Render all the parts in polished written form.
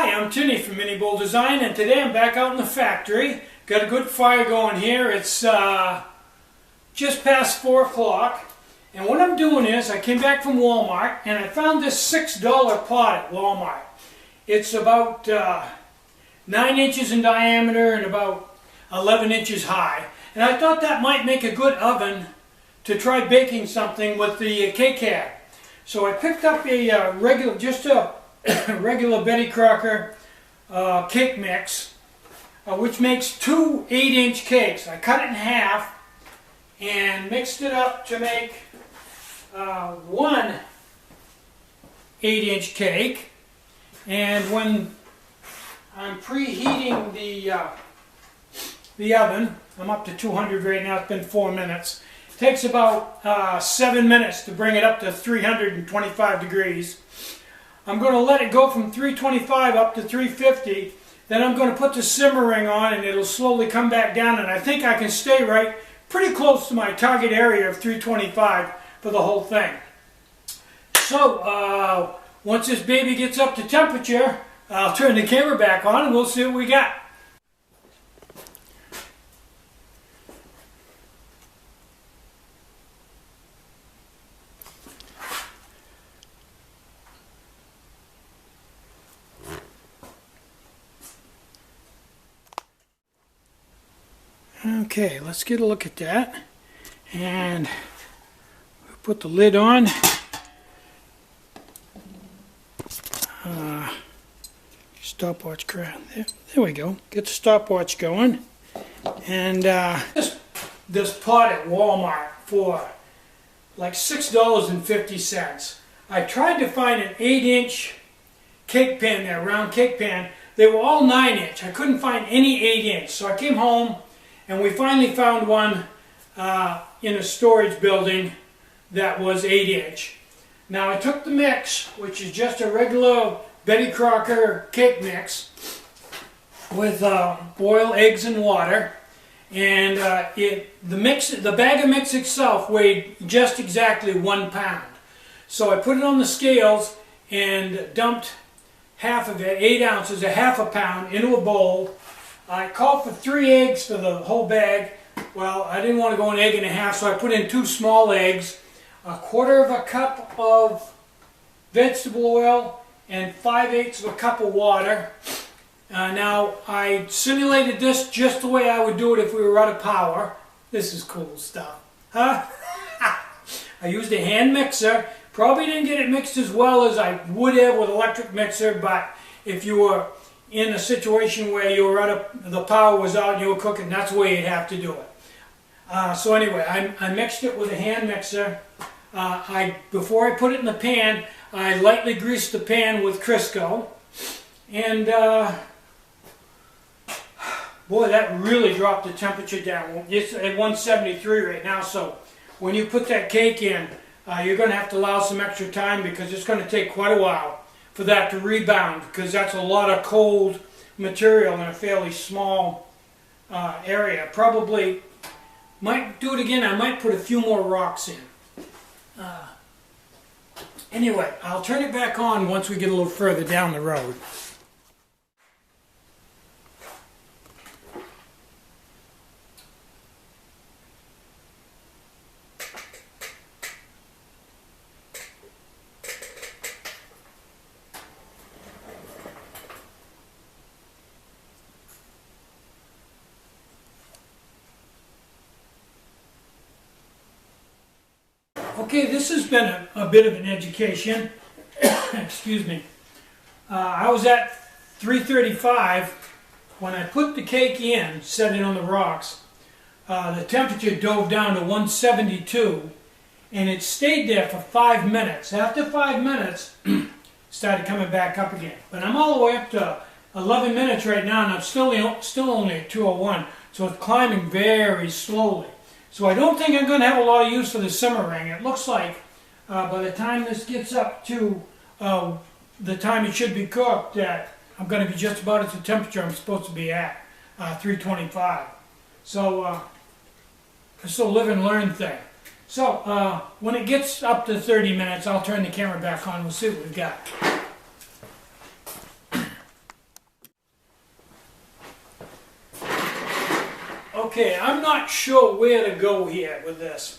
Hi, I'm Tinny from minibulldesign, and today I'm back out in the factory. Got a good fire going here. It's just past 4 o'clock, and what I'm doing is I came back from Walmart and I found this $6 pot at Walmart. It's about 9 inches in diameter and about 11 inches high, and I thought that might make a good oven to try baking something with the cake cad. So I picked up a regular Betty Crocker cake mix, which makes 2 8-inch cakes. I cut it in half and mixed it up to make 1 8-inch cake. And when I'm preheating the oven, I'm up to 200 right now. It's been 4 minutes. It takes about 7 minutes to bring it up to 325 degrees. I'm going to let it go from 325 up to 350. Then I'm going to put the simmer ring on and it'll slowly come back down, and I think I can stay right pretty close to my target area of 325 for the whole thing. So once this baby gets up to temperature, I'll turn the camera back on and we'll see what we got. Okay, let's get a look at that, and put the lid on. Stopwatch crap. There we go. Get the stopwatch going. And this pot at Walmart for like $6.50. I tried to find an 8-inch cake pan there, round cake pan. They were all 9-inch. I couldn't find any 8-inch, so I came home and we finally found one in a storage building that was 8-inch. Now I took the mix, which is just a regular Betty Crocker cake mix with boiled eggs and water, and the bag of mix itself weighed just exactly 1 pound. So I put it on the scales and dumped half of it, 8 ounces, a half a pound, into a bowl. I called for 3 eggs for the whole bag. Well, I didn't want to go 1 egg and a half, so I put in 2 small eggs, 1/4 cup of vegetable oil, and 5/8 cup of water. Now, I simulated this just the way I would do it if we were out of power. This is cool stuff. Huh? I used a hand mixer. Probably didn't get it mixed as well as I would have with electric mixer, but if you were in a situation where you were the power was out and you were cooking, that's the way you'd have to do it. So anyway, I mixed it with a hand mixer. Before I put it in the pan, I lightly greased the pan with Crisco, and boy, that really dropped the temperature down. It's at 173 right now, so when you put that cake in, you're going to have to allow some extra time because it's going to take quite a while for that to rebound, because that's a lot of cold material in a fairly small area. Probably might do it again. I might put a few more rocks in. Anyway, I'll turn it back on once we get a little further down the road. Okay, this has been a bit of an education. Excuse me. I was at 335 when I put the cake in, set it on the rocks. The temperature dove down to 172, and it stayed there for 5 minutes. After 5 minutes, started coming back up again. But I'm all the way up to 11 minutes right now, and I'm still only at 201, so it's climbing very slowly. So I don't think I'm going to have a lot of use for the simmer ring. It looks like by the time this gets up to the time it should be cooked, that I'm going to be just about at the temperature I'm supposed to be at, 325. So it's a live and learn thing. So when it gets up to 30 minutes, I'll turn the camera back on. We'll see what we've got. Okay, I'm not sure where to go here with this.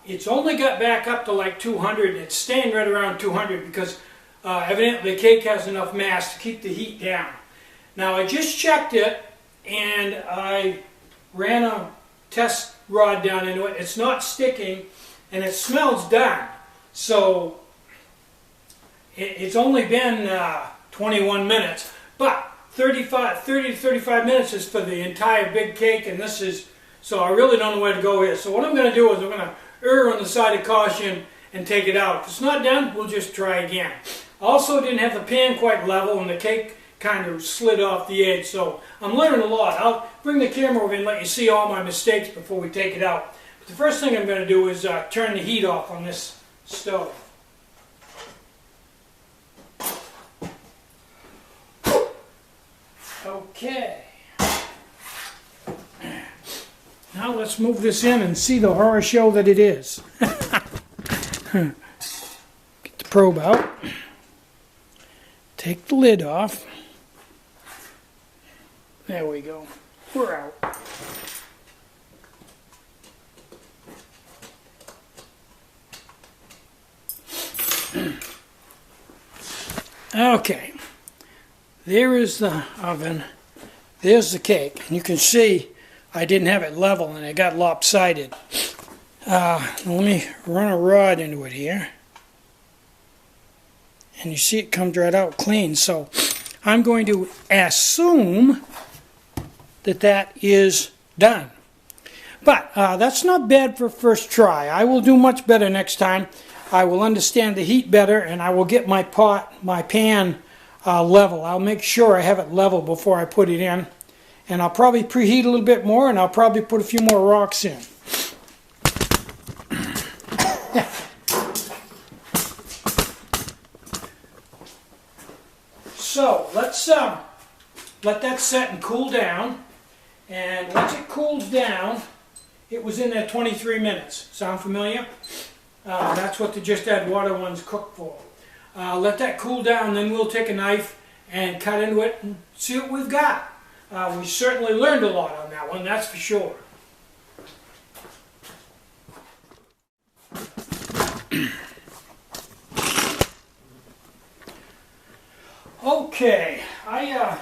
It's only got back up to like 200, and it's staying right around 200 because evidently the cake has enough mass to keep the heat down. Now I just checked it, and I ran a test rod down into it. It's not sticking, and it smells done. So it's only been 21 minutes, but 30 to 35 minutes is for the entire big cake, and this is, so I really don't know where to go here. So what I'm going to do is I'm going to err on the side of caution and take it out. If it's not done, we'll just try again. I also didn't have the pan quite level, and the cake kind of slid off the edge, so I'm learning a lot. I'll bring the camera over and let you see all my mistakes before we take it out. But the first thing I'm going to do is turn the heat off on this stove. Okay. Now let's move this in and see the horror show that it is. Get the probe out. Take the lid off. There we go. We're out. Okay. There is the oven. There's the cake. And you can see I didn't have it level and it got lopsided. Let me run a rod into it here. And you see it comes right out clean. So I'm going to assume that that is done. But that's not bad for first try. I will do much better next time. I will understand the heat better, and I will get my pan level. I'll make sure I have it level before I put it in. And I'll probably preheat a little bit more, and I'll probably put a few more rocks in. So let's let that set and cool down. And once it cools down, it was in there 23 minutes. Sound familiar? That's what the Just Add Water ones cook for. Let that cool down, then we'll take a knife and cut into it and see what we've got. We certainly learned a lot on that one, that's for sure. Okay, I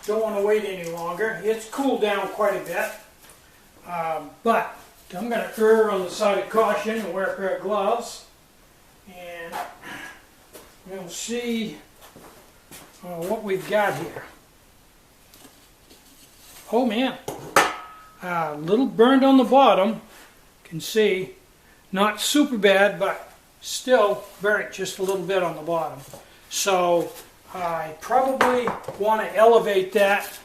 don't want to wait any longer. It's cooled down quite a bit, but I'm going to err on the side of caution and wear a pair of gloves, and we'll see what we've got here. Oh man, a little burned on the bottom, you can see, not super bad, but still burnt just a little bit on the bottom. So I probably want to elevate that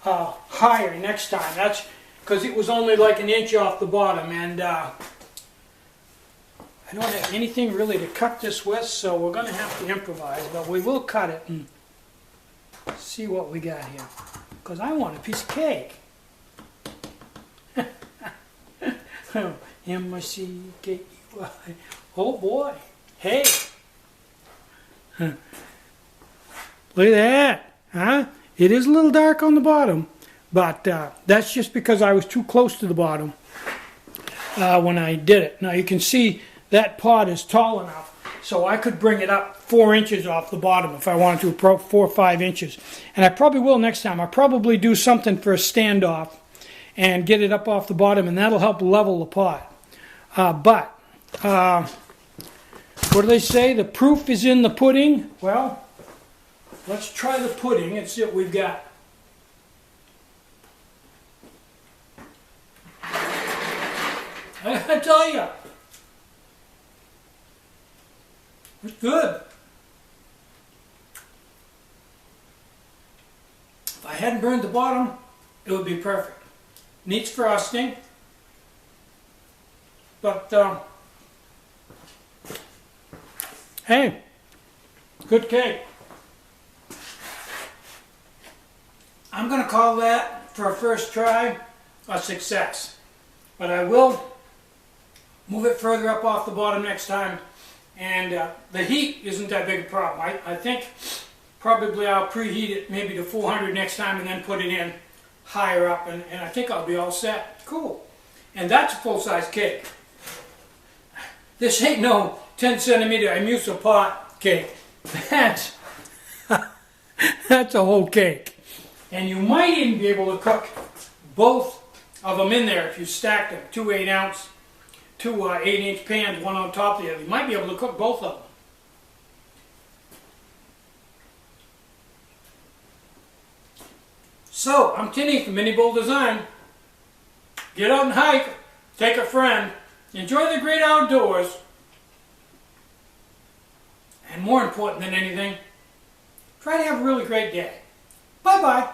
higher next time. That's because it was only like an inch off the bottom, and I don't have anything really to cut this with, so we're going to have to improvise, but we will cut it and see what we got here. Because I want a piece of cake. M-I-C-K-E-Y. Oh boy. Hey. Look at that. Huh? It is a little dark on the bottom, but that's just because I was too close to the bottom when I did it. Now you can see that pot is tall enough so I could bring it up 4 inches off the bottom if I wanted to, 4 or 5 inches. And I probably will next time. I'll probably do something for a standoff and get it up off the bottom, and that'll help level the pot. What do they say? The proof is in the pudding. Well, let's try the pudding and see what we've got. I tell you, it's good. If I hadn't burned the bottom, it would be perfect. Needs frosting, but hey, good cake. I'm going to call that, for a first try, a success. But I will move it further up off the bottom next time. And the heat isn't that big a problem. I think probably I'll preheat it maybe to 400 next time and then put it in higher up, and I think I'll be all set. Cool. And that's a full-size cake. This ain't no 10 centimeter Imusa pot cake. That's a whole cake. And you might even be able to cook both of them in there if you stack them. 2 8-ounce, 2 8-inch pans, one on top of the other. You might be able to cook both of them. So, I'm Tinny from minibulldesign. Get out and hike, take a friend, enjoy the great outdoors, and more important than anything, try to have a really great day. Bye-bye.